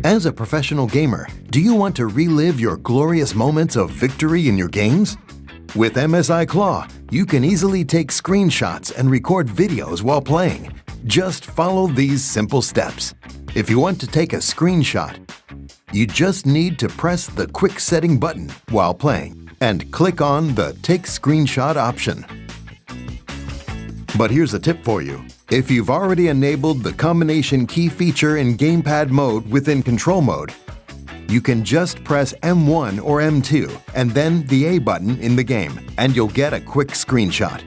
As a professional gamer, do you want to relive your glorious moments of victory in your games? With MSI Claw, you can easily take screenshots and record videos while playing. Just follow these simple steps. If you want to take a screenshot, you just need to press the quick setting button while playing and click on the Take Screenshot option. But here's a tip for you. If you've already enabled the combination key feature in gamepad mode within control mode, you can just press M1 or M2 and then the A button in the game, and you'll get a quick screenshot.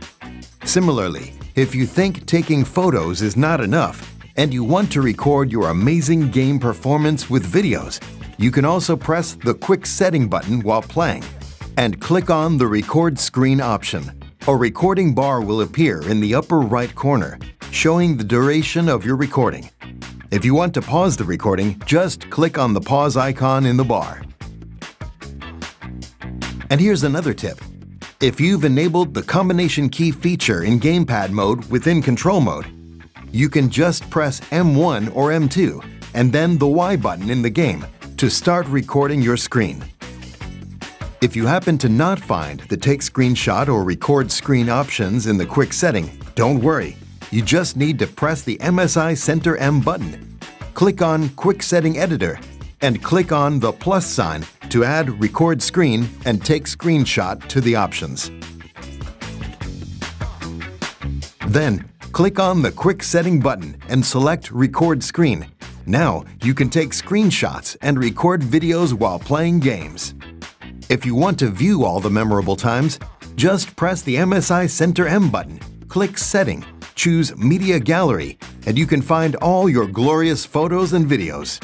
Similarly, if you think taking photos is not enough and you want to record your amazing game performance with videos, you can also press the quick setting button while playing and click on the Record Screen option. A recording bar will appear in the upper right corner, showing the duration of your recording. If you want to pause the recording, just click on the pause icon in the bar. And here's another tip. If you've enabled the combination key feature in gamepad mode within control mode, you can just press M1 or M2 and then the Y button in the game to start recording your screen. If you happen to not find the Take Screenshot or Record Screen options in the quick setting, don't worry. You just need to press the MSI Center M button, click on Quick Setting Editor, and click on the plus sign to add Record Screen and Take Screenshot to the options. Then, click on the Quick Setting button and select Record Screen. Now, you can take screenshots and record videos while playing games. If you want to view all the memorable times, just press the MSI Center M button, click Setting, choose Media Gallery, and you can find all your glorious photos and videos.